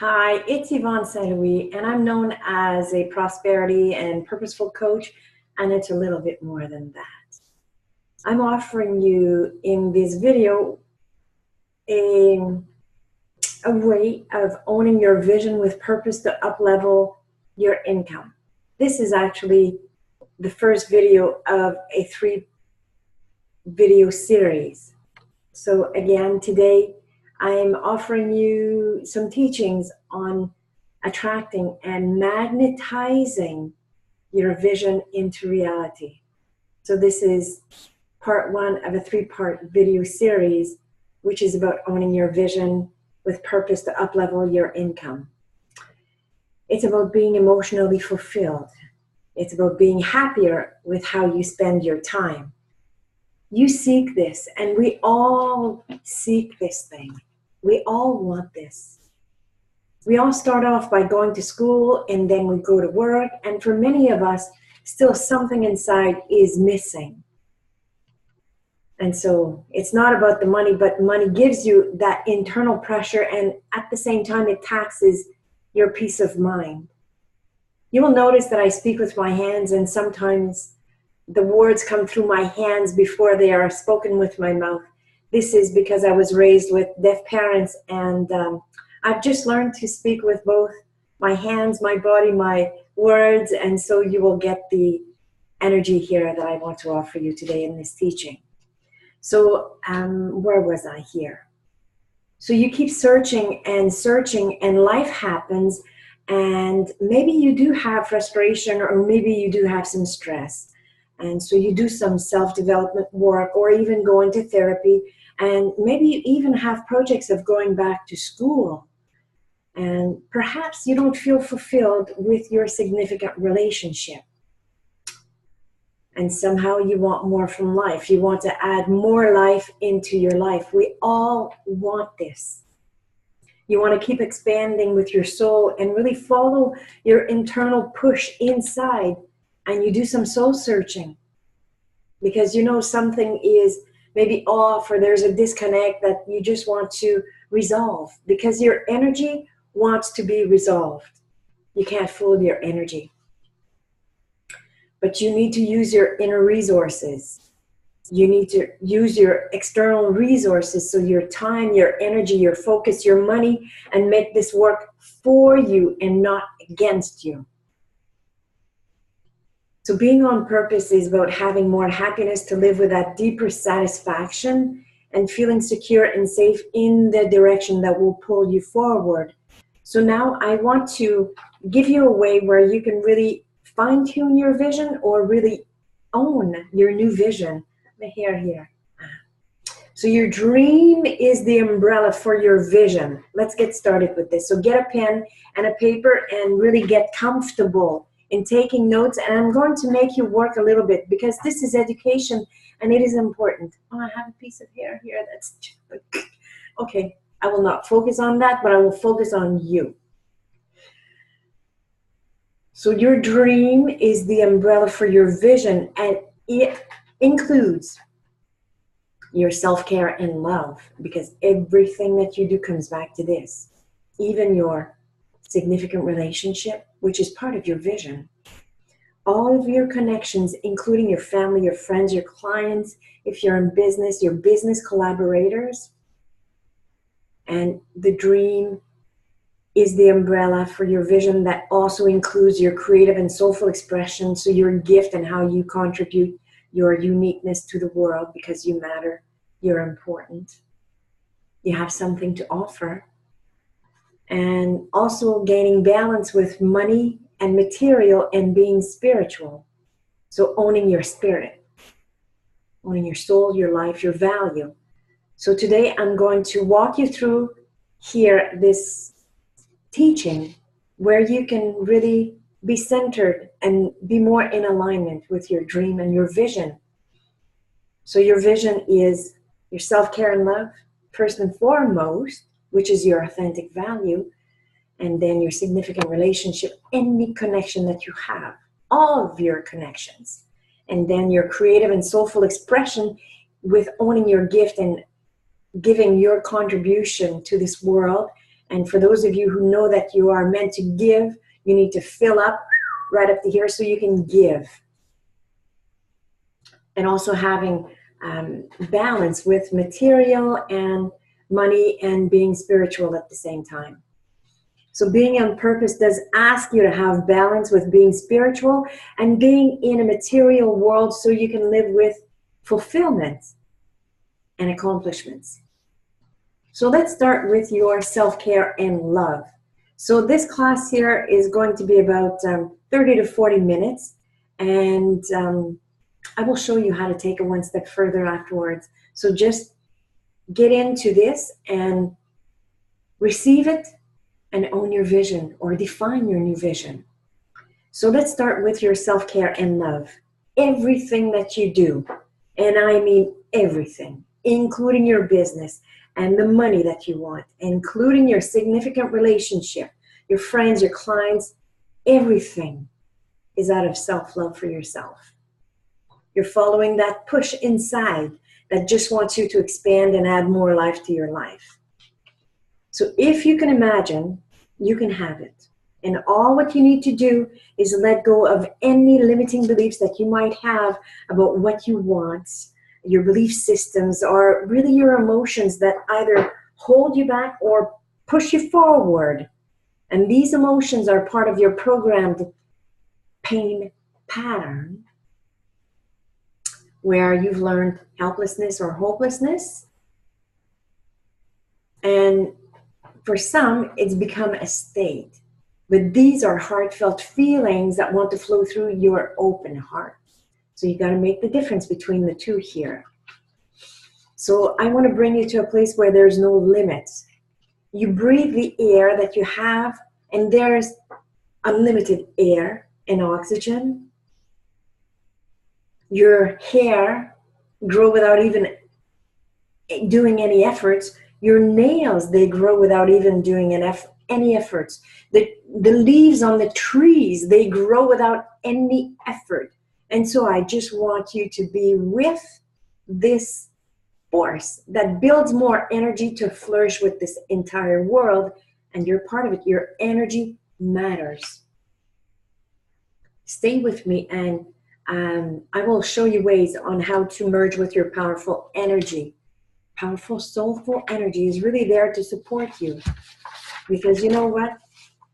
Hi, it's Yvonne St. Louis, and I'm known as a prosperity and purposeful coach, and it's a little bit more than that. I'm offering you in this video a way of owning your vision with purpose to uplevel your income. This is actually the first video of a 3-video series. So again, today I'm offering you some teachings on attracting and magnetizing your vision into reality. So this is part 1 of a 3-part video series, which is about owning your vision with purpose to uplevel your income. It's about being emotionally fulfilled. It's about being happier with how you spend your time. You seek this, and we all seek this thing. We all want this. We all start off by going to school, and then we go to work, and for many of us, still something inside is missing. And so it's not about the money, but money gives you that internal pressure, and at the same time, it taxes your peace of mind. You will notice that I speak with my hands, and sometimes the words come through my hands before they are spoken with my mouth. This is because I was raised with deaf parents, and I've just learned to speak with both my hands, my body, my words, and so you will get the energy here that I want to offer you today in this teaching. So where was I here? So you keep searching, and life happens, and maybe you do have frustration, or maybe you do have some stress. And so you do some self-development work, or even go into therapy, and maybe you even have projects of going back to school. And perhaps you don't feel fulfilled with your significant relationship. And somehow you want more from life. You want to add more life into your life. We all want this. You want to keep expanding with your soul and really follow your internal push inside. And you do some soul searching because you know something is maybe off, or there's a disconnect that you just want to resolve because your energy wants to be resolved. You can't fool your energy. But you need to use your inner resources. You need to use your external resources, so your time, your energy, your focus, your money, and make this work for you and not against you. So being on purpose is about having more happiness to live with that deeper satisfaction and feeling secure and safe in the direction that will pull you forward. So now I want to give you a way where you can really fine-tune your vision or really own your new vision. Here. So your dream is the umbrella for your vision. Let's get started with this. So get a pen and a paper and really get comfortable in taking notes. And I'm going to make you work a little bit because this is education and it is important. Oh, I have a piece of hair here. That's okay. I will not focus on that, but I will focus on you. So your dream is the umbrella for your vision, and it includes your self-care and love, because everything that you do comes back to this. Even your significant relationship, which is part of your vision. All of your connections, including your family, your friends, your clients, if you're in business, your business collaborators. And the dream is the umbrella for your vision that also includes your creative and soulful expression, so your gift and how you contribute your uniqueness to the world, because you matter, you're important, you have something to offer. And also gaining balance with money and material and being spiritual. So owning your spirit, owning your soul, your life, your value. So today I'm going to walk you through here this teaching where you can really be centered and be more in alignment with your dream and your vision. So your vision is your self-care and love, first and foremost, which is your authentic value, and then your significant relationship, any connection that you have, all of your connections, and then your creative and soulful expression with owning your gift and giving your contribution to this world, And for those of you who know that you are meant to give, you need to fill up right up to here so you can give. And also having balance with material and money and being spiritual at the same time. So being on purpose does ask you to have balance with being spiritual and being in a material world so you can live with fulfillment and accomplishments. So let's start with your self-care and love. So this class here is going to be about 30 to 40 minutes, and I will show you how to take it one step further afterwards. So just get into this and receive it and own your vision, or define your new vision. So let's start with your self-care and love. Everything that you do, and I mean everything, including your business and the money that you want, including your significant relationship, your friends, your clients, everything is out of self-love for yourself. You're following that push inside that just wants you to expand and add more life to your life. So if you can imagine, you can have it. And all what you need to do is let go of any limiting beliefs that you might have about what you want, your belief systems, or really your emotions that either hold you back or push you forward. And these emotions are part of your programmed pain pattern, where you've learned helplessness or hopelessness. And for some, it's become a state. But these are heartfelt feelings that want to flow through your open heart. So you got to make the difference between the two here. So I want to bring you to a place where there's no limits. You breathe the air that you have, and there's unlimited air and oxygen. Your hair grow without even doing any efforts. Your nails, they grow without even doing any efforts. The leaves on the trees, they grow without any effort. And so I just want you to be with this force that builds more energy to flourish with this entire world, and you're part of it. Your energy matters. Stay with me, and I will show you ways on how to merge with your powerful energy. Powerful, soulful energy is really there to support you. Because you know what?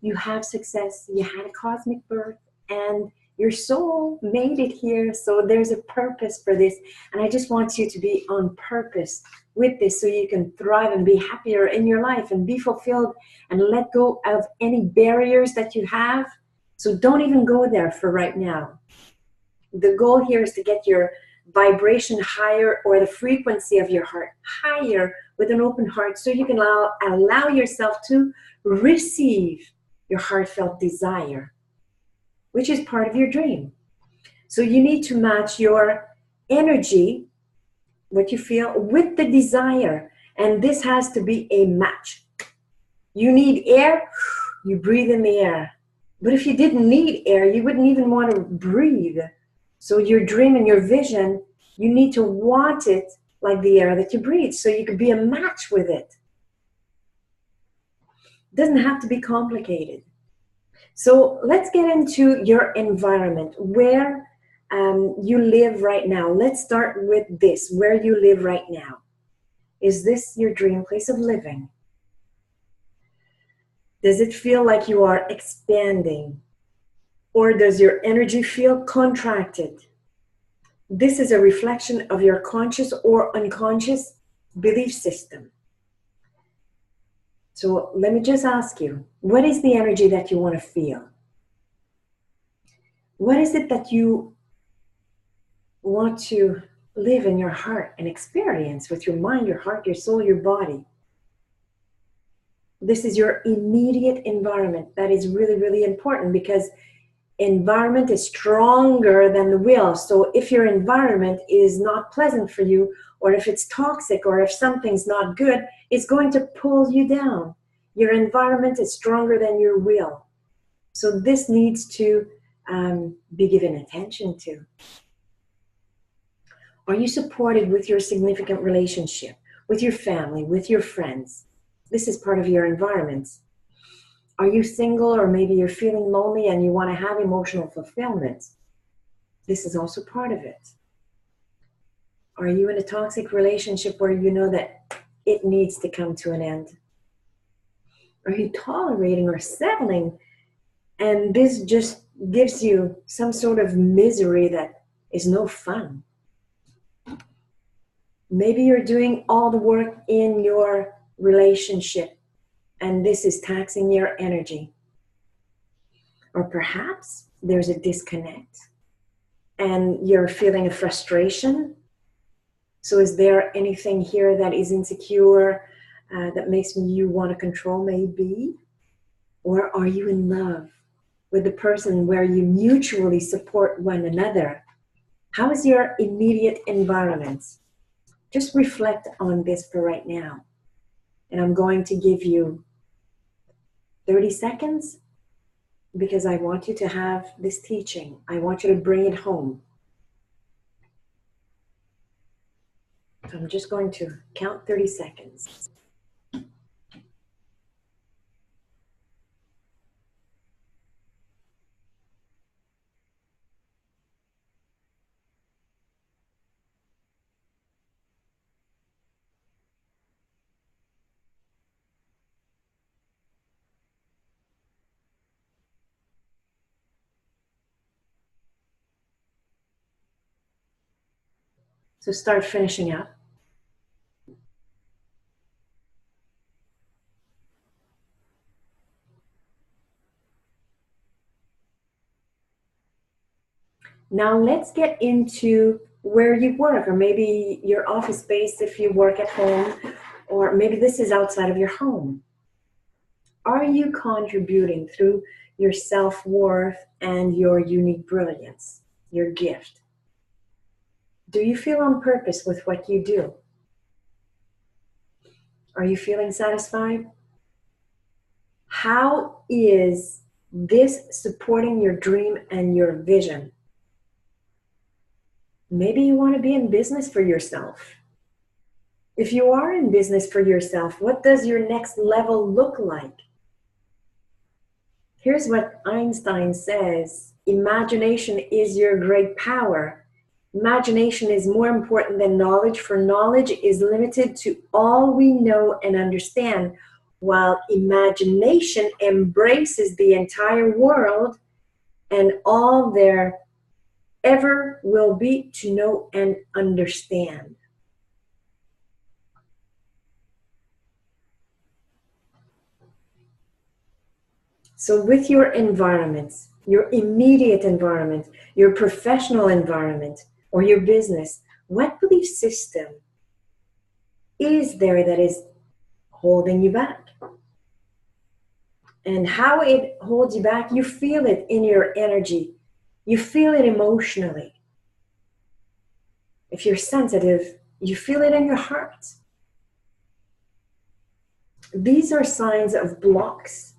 You have success. You had a cosmic birth, and your soul made it here. So there's a purpose for this. And I just want you to be on purpose with this so you can thrive and be happier in your life and be fulfilled and let go of any barriers that you have. So don't even go there for right now. The goal here is to get your vibration higher, or the frequency of your heart higher, with an open heart, so you can allow yourself to receive your heartfelt desire, which is part of your dream. So you need to match your energy, what you feel, with the desire, and this has to be a match. You need air, you breathe in the air. But if you didn't need air, you wouldn't even want to breathe. So your dream and your vision, you need to want it like the air that you breathe, so you could be a match with it. It doesn't have to be complicated. So let's get into your environment, where you live right now. Let's start with this, where you live right now. Is this your dream place of living? Does it feel like you are expanding? Or does your energy feel contracted? This is a reflection of your conscious or unconscious belief system. So let me just ask you, what is the energy that you want to feel? What is it that you want to live in your heart and experience with your mind, your heart, your soul, your body? This is your immediate environment. That is really, really important, because environment is stronger than the will. So if your environment is not pleasant for you, or if it's toxic, or if something's not good, it's going to pull you down. Your environment is stronger than your will. So this needs to be given attention to. Are you supported with your significant relationship, with your family, with your friends? This is part of your environment. Are you single, or maybe you're feeling lonely and you want to have emotional fulfillment? This is also part of it. Are you in a toxic relationship where you know that it needs to come to an end? Are you tolerating or settling, and this just gives you some sort of misery that is no fun? Maybe you're doing all the work in your relationship and this is taxing your energy. Or perhaps there's a disconnect and you're feeling a frustration. So is there anything here that is insecure, that makes you want to control maybe? Or are you in love with the person where you mutually support one another? How is your immediate environment? Just reflect on this for right now. And I'm going to give you 30 seconds because I want you to have this teaching. I want you to bring it home. So I'm just going to count 30 seconds. So start finishing up. Now let's get into where you work, or maybe your office space if you work at home, or maybe this is outside of your home. Are you contributing through your self-worth and your unique brilliance, your gift? Do you feel on purpose with what you do? Are you feeling satisfied? How is this supporting your dream and your vision? Maybe you want to be in business for yourself. If you are in business for yourself, what does your next level look like? Here's what Einstein says: imagination is your great power. Imagination is more important than knowledge, for knowledge is limited to all we know and understand, while imagination embraces the entire world and all there ever will be to know and understand. So with your environment, your immediate environment, your professional environment, or your business, what belief system is there that is holding you back? And how it holds you back, you feel it in your energy. You feel it emotionally. If you're sensitive, you feel it in your heart. These are signs of blocks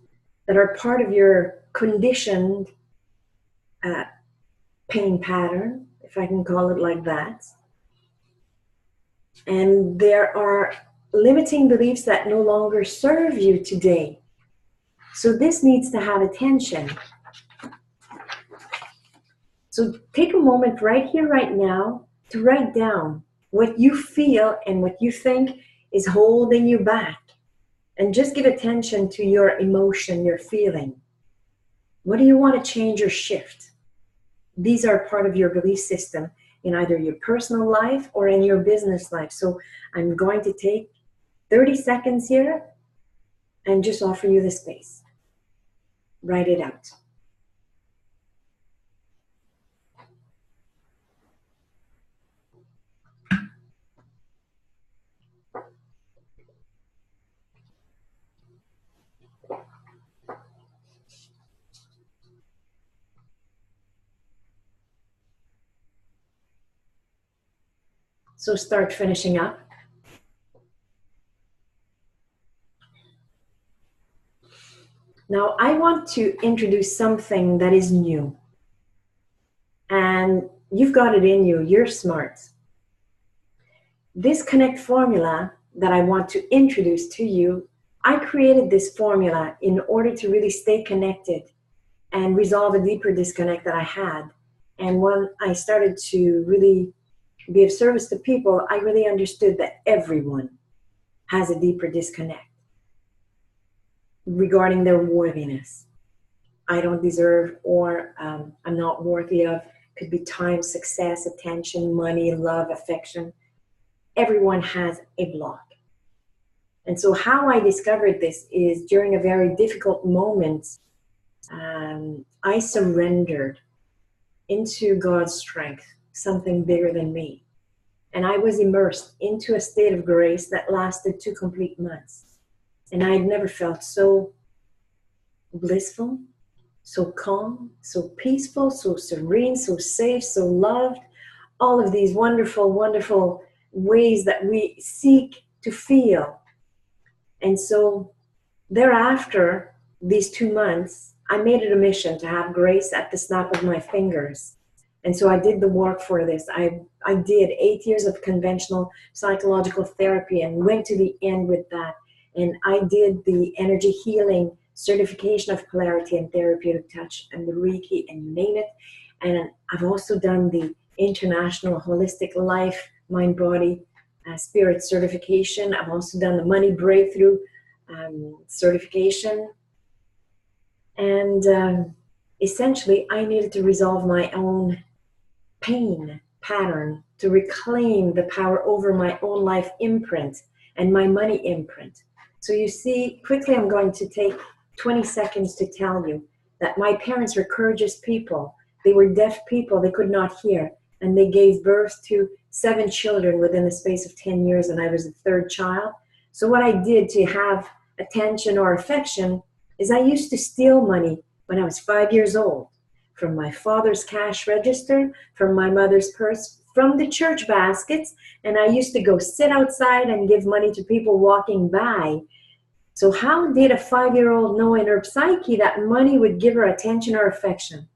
that are part of your conditioned pain pattern, if I can call it like that. And there are limiting beliefs that no longer serve you today. So this needs to have attention. So take a moment right here, right now, to write down what you feel and what you think is holding you back. And just give attention to your emotion, your feeling. What do you want to change or shift? These are part of your belief system in either your personal life or in your business life. So I'm going to take 30 seconds here and just offer you the space. Write it out. So start finishing up. Now I want to introduce something that is new. And you've got it in you, you're smart. This connect formula that I want to introduce to you, I created this formula in order to really stay connected and resolve a deeper disconnect that I had. And when I started to really be of service to people, I really understood that everyone has a deeper disconnect regarding their worthiness. I don't deserve, or I'm not worthy of. Could be time, success, attention, money, love, affection. Everyone has a block. And so how I discovered this is during a very difficult moment, I surrendered into God's strength, something bigger than me. And I was immersed into a state of grace that lasted 2 complete months. And I had never felt so blissful, so calm, so peaceful, so serene, so safe, so loved. All of these wonderful, wonderful ways that we seek to feel. And so thereafter, these 2 months, I made it a mission to have grace at the snap of my fingers. And so I did the work for this. I did 8 years of conventional psychological therapy and went to the end with that. And I did the energy healing certification of polarity and therapeutic touch and the Reiki and you name it. And I've also done the international holistic life, mind, body, spirit certification. I've also done the money breakthrough certification. And essentially, I needed to resolve my own pain pattern to reclaim the power over my own life imprint and my money imprint. So you see, quickly I'm going to take 20 seconds to tell you that my parents were courageous people. They were deaf people, they could not hear, and they gave birth to 7 children within the space of 10 years, and I was the 3rd child. So what I did to have attention or affection is I used to steal money when I was 5 years old, from my father's cash register, from my mother's purse, from the church baskets, and I used to go sit outside and give money to people walking by. So how did a 5-year-old know in her psyche that money would give her attention or affection?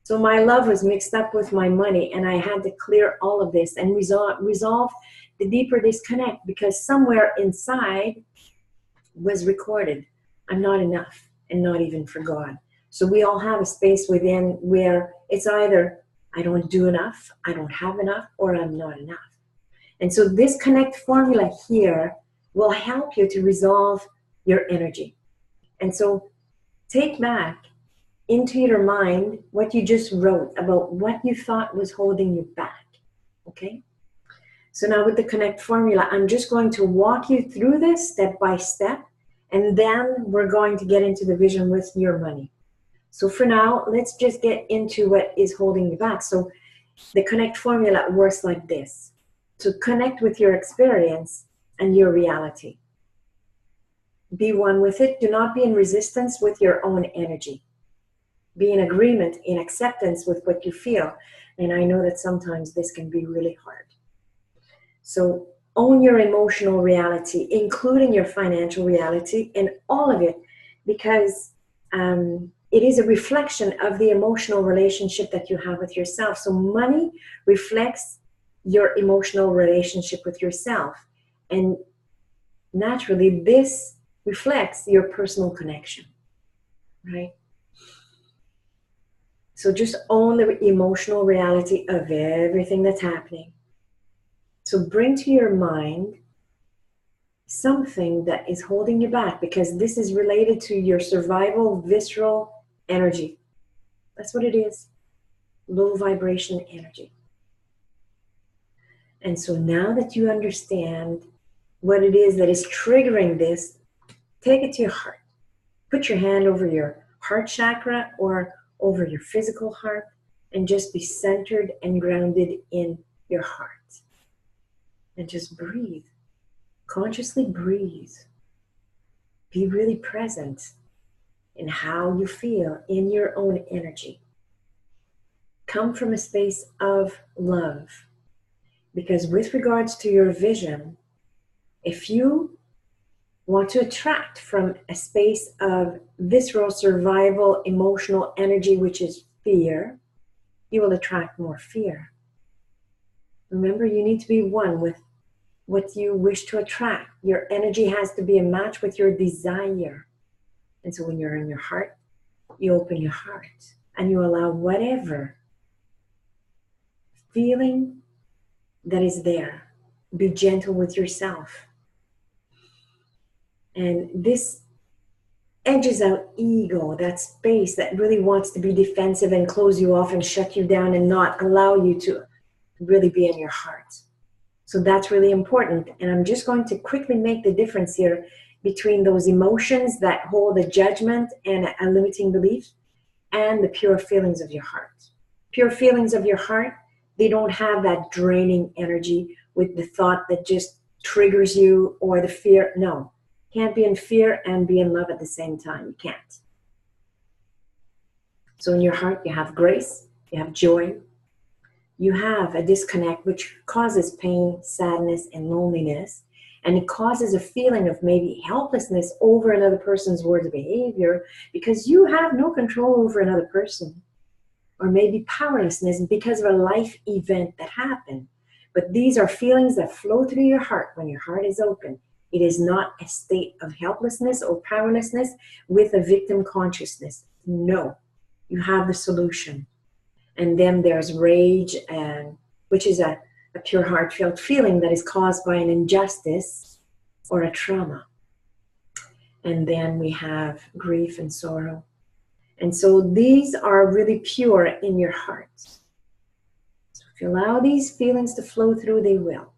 So my love was mixed up with my money, and I had to clear all of this and resolve the deeper disconnect, because somewhere inside was recorded, I'm not enough, and not even for God. So we all have a space within where it's either I don't do enough, I don't have enough, or I'm not enough. And so this connect formula here will help you to resolve your energy. And so take back into your mind what you just wrote about what you thought was holding you back. Okay? So now with the connect formula, I'm just going to walk you through this step by step, and then we're going to get into the vision with your money. So for now, let's just get into what is holding you back. So the connect formula works like this. To connect with your experience and your reality. Be one with it. Do not be in resistance with your own energy. Be in agreement, in acceptance with what you feel. And I know that sometimes this can be really hard. So own your emotional reality, including your financial reality, and all of it, because it is a reflection of the emotional relationship that you have with yourself. So money reflects your emotional relationship with yourself. And naturally, this reflects your personal connection, right? So just own the emotional reality of everything that's happening. So bring to your mind something that is holding you back, because this is related to your survival visceral energy. That's what it is. Low vibration energy. And so now that you understand what it is that is triggering this, take it to your heart. Put your hand over your heart chakra or over your physical heart and just be centered and grounded in your heart. And just breathe. Consciously breathe. Be really present in how you feel in your own energy. Come from a space of love. Because with regards to your vision, if you want to attract from a space of visceral survival emotional energy, which is fear, you will attract more fear. Remember, you need to be one with what you wish to attract. Your energy has to be a match with your desire. And so when you're in your heart, you open your heart and you allow whatever feeling that is there. Be gentle with yourself. And this edges out ego, that space that really wants to be defensive and close you off and shut you down and not allow you to really be in your heart. So that's really important. And I'm just going to quickly make the difference here between those emotions that hold a judgment and a limiting belief and the pure feelings of your heart. Pure feelings of your heart, they don't have that draining energy with the thought that just triggers you or the fear. No, can't be in fear and be in love at the same time. You can't. So in your heart, you have grace, you have joy, you have a disconnect which causes pain, sadness, and loneliness. And it causes a feeling of maybe helplessness over another person's words or behavior because you have no control over another person. Or maybe powerlessness because of a life event that happened. But these are feelings that flow through your heart when your heart is open. It is not a state of helplessness or powerlessness with a victim consciousness. No, you have the solution. And then there's rage, which is a pure heartfelt feeling that is caused by an injustice or a trauma. And then we have grief and sorrow. And so these are really pure in your heart. So if you allow these feelings to flow through, they will.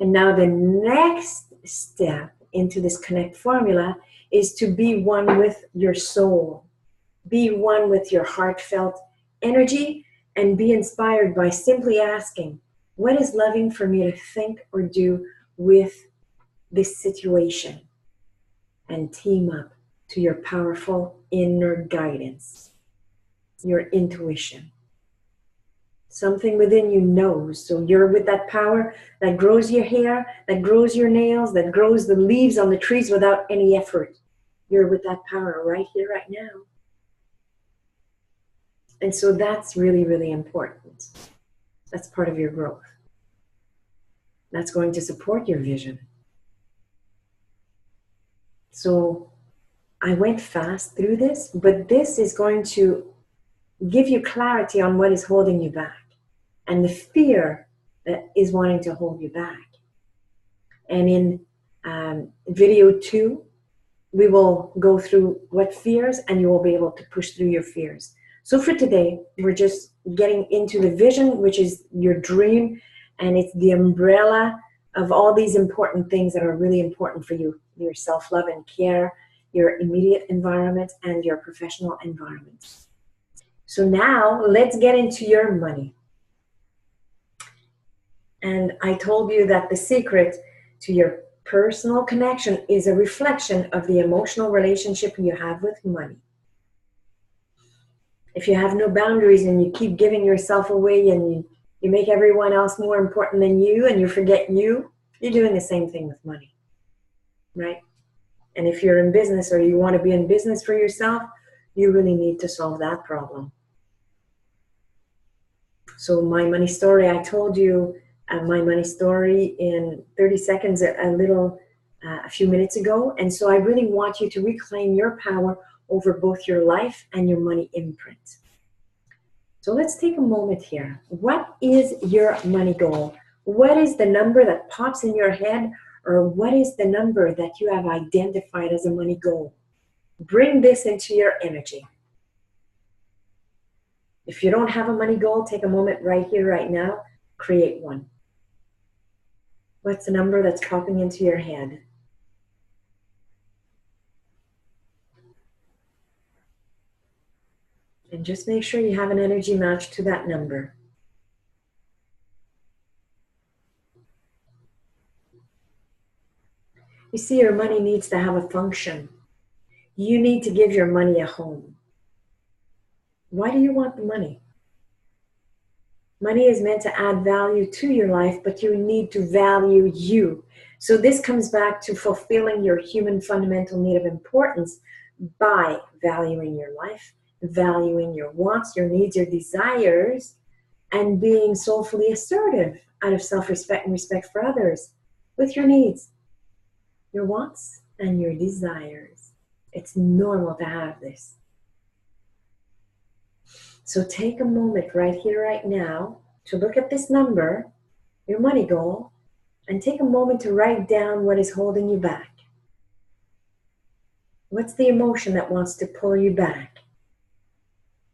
And now the next step into this connect formula is to be one with your soul. Be one with your heartfelt energy and be inspired by simply asking, what is loving for me to think or do with this situation? And team up to your powerful inner guidance, your intuition. Something within you knows. So you're with that power that grows your hair, that grows your nails, that grows the leaves on the trees without any effort. You're with that power right here, right now. And so that's really, really important. That's part of your growth. That's going to support your vision. So I went fast through this, but this is going to give you clarity on what is holding you back and the fear that is wanting to hold you back. And in video 2, we will go through what fears, and you will be able to push through your fears. So for today, we're just getting into the vision, which is your dream, and it's the umbrella of all these important things that are really important for you, your self-love and care, your immediate environment, and your professional environment. So now let's get into your money. And I told you that the secret to your personal connection is a reflection of the emotional relationship you have with money. If you have no boundaries and you keep giving yourself away and you make everyone else more important than you and you forget you, you're doing the same thing with money, right? And if you're in business or you want to be in business for yourself, you really need to solve that problem. So my money story, I told you my money story in 30 seconds a few minutes ago. And so I really want you to reclaim your power over both your life and your money imprint. So let's take a moment here. What is your money goal? What is the number that pops in your head, or what is the number that you have identified as a money goal? Bring this into your energy. If you don't have a money goal, take a moment right here, right now, create one. What's the number that's popping into your head? And just make sure you have an energy match to that number. You see, your money needs to have a function. You need to give your money a home. Why do you want the money? Money is meant to add value to your life, but you need to value you. So this comes back to fulfilling your human fundamental need of importance by valuing your life, valuing your wants, your needs, your desires, and being soulfully assertive out of self-respect and respect for others, with your needs, your wants, and your desires. It's normal to have this. So take a moment right here, right now, to look at this number, your money goal, and take a moment to write down what is holding you back. What's the emotion that wants to pull you back?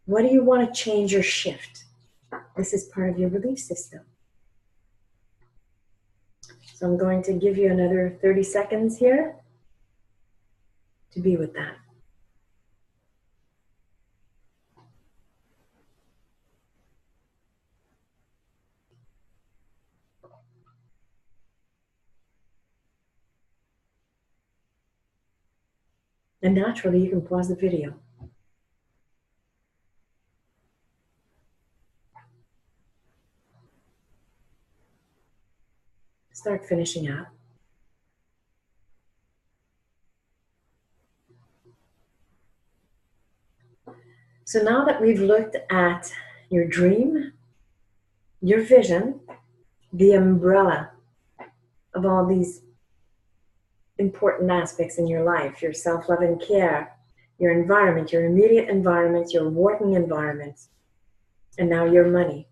What do you want to change or shift? This is part of your belief system. So I'm going to give you another 30 seconds here to be with that. And naturally, you can pause the video. Start finishing up. So now that we've looked at your dream, your vision, the umbrella of all these important aspects in your life, your self-love and care, your environment, your immediate environment, your working environment, and now your money.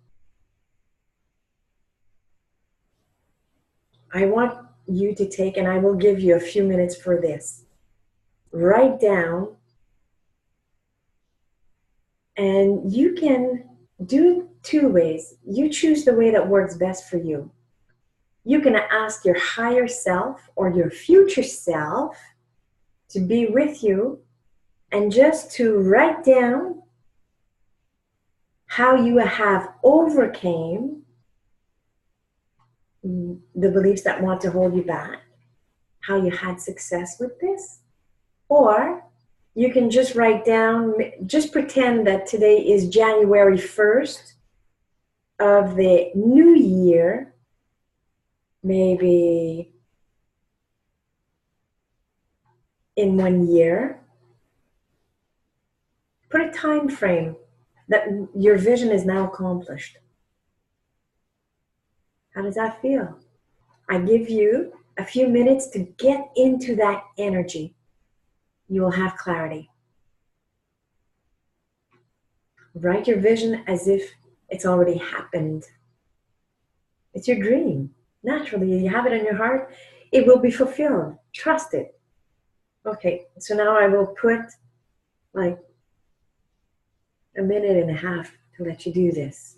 I want you to take, and I will give you a few minutes for this, write down, and you can do two ways. You choose the way that works best for you. You can ask your higher self or your future self to be with you and just to write down how you have overcame the beliefs that want to hold you back, how you had success with this. Or you can just write down, just pretend that today is January 1st of the new year, maybe in 1 year. Put a time frame that your vision is now accomplished. How does that feel? I give you a few minutes to get into that energy. You will have clarity. Write your vision as if it's already happened. It's your dream. Naturally, you have it in your heart. It will be fulfilled. Trust it. Okay, so now I will put like a minute and a half to let you do this.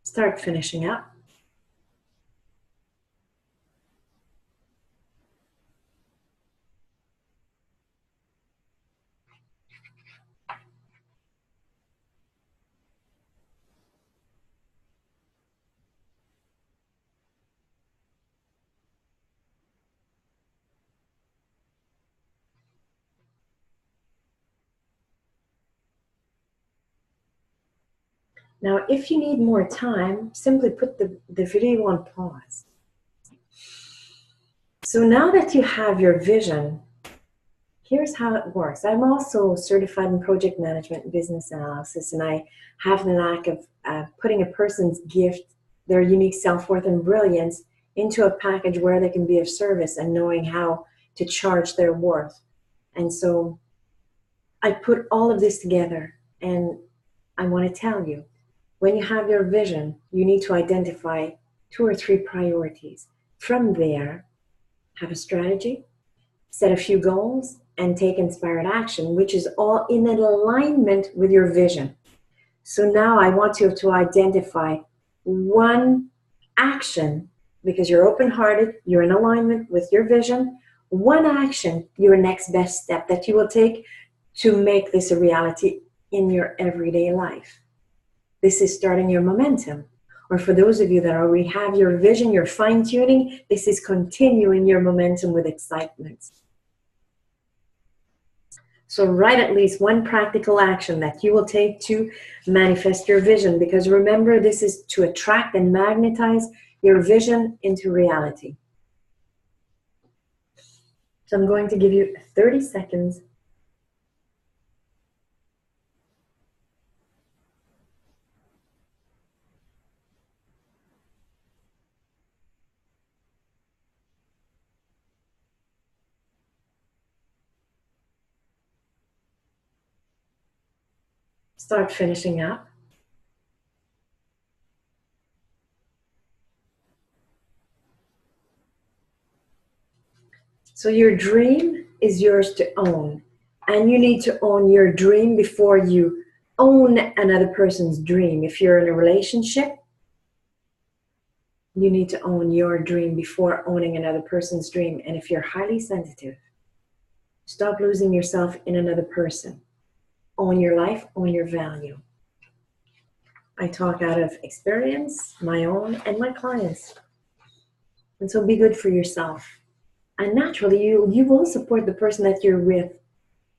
Start finishing up. Now, if you need more time, simply put the video on pause. So now that you have your vision, here's how it works. I'm also certified in project management and business analysis, and I have the knack of putting a person's gift, their unique self-worth and brilliance into a package where they can be of service and knowing how to charge their worth. And so I put all of this together, and I want to tell you, when you have your vision, you need to identify 2 or 3 priorities. From there, have a strategy, set a few goals, and take inspired action, which is all in alignment with your vision. So now I want you to identify one action, because you're open-hearted, you're in alignment with your vision, one action, your next best step that you will take to make this a reality in your everyday life. This is starting your momentum. Or for those of you that already have your vision, your fine-tuning, this is continuing your momentum with excitement. So write at least one practical action that you will take to manifest your vision, because remember, this is to attract and magnetize your vision into reality. So I'm going to give you 30 seconds. Start finishing up. So your dream is yours to own, and you need to own your dream before you own another person's dream. If you're in a relationship, you need to own your dream before owning another person's dream. And if you're highly sensitive, stop losing yourself in another person. Own your life, own your value. I talk out of experience, my own and my clients. And so be good for yourself. And naturally, you will support the person that you're with.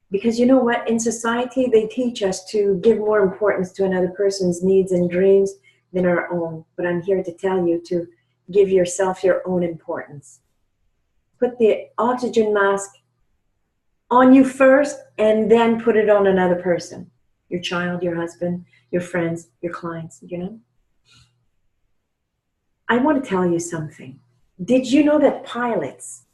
Because you know what? In society, they teach us to give more importance to another person's needs and dreams than our own. But I'm here to tell you to give yourself your own importance. Put the oxygen mask on you first, and then put it on another person. Your child, your husband, your friends, your clients, you know? I want to tell you something. Did you know that pilots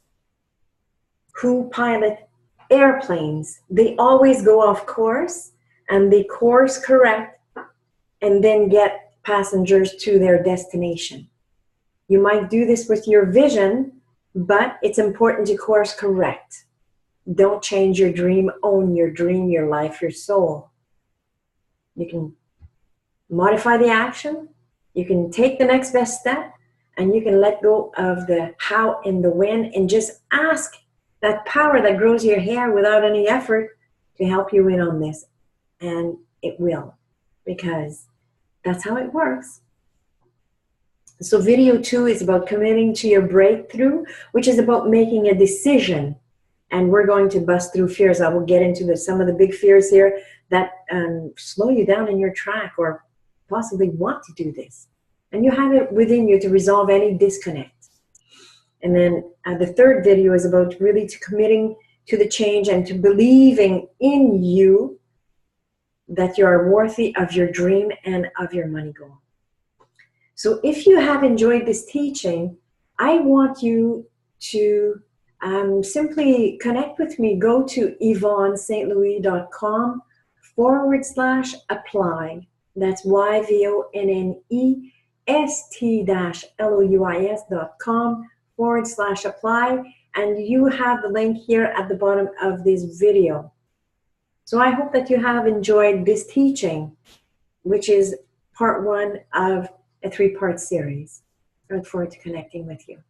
who pilot airplanes, they always go off course and they course correct and then get passengers to their destination? You might do this with your vision, but it's important to course correct. Don't change your dream, own your dream, your life, your soul. You can modify the action, you can take the next best step, and you can let go of the how and the when and just ask that power that grows your hair without any effort to help you in on this. And it will, because that's how it works. So video 2 is about committing to your breakthrough, which is about making a decision. And we're going to bust through fears. I will get into some of the big fears here that slow you down in your track or possibly want to do this. And you have it within you to resolve any disconnect. And then the third video is about really committing to the change and to believing in you that you are worthy of your dream and of your money goal. So if you have enjoyed this teaching, I want you to simply connect with me. Go to YvonneSt-Louis.com/apply. That's YvonneSt-Louis.com/apply. And you have the link here at the bottom of this video. So I hope that you have enjoyed this teaching, which is part 1 of a 3-part series. I look forward to connecting with you.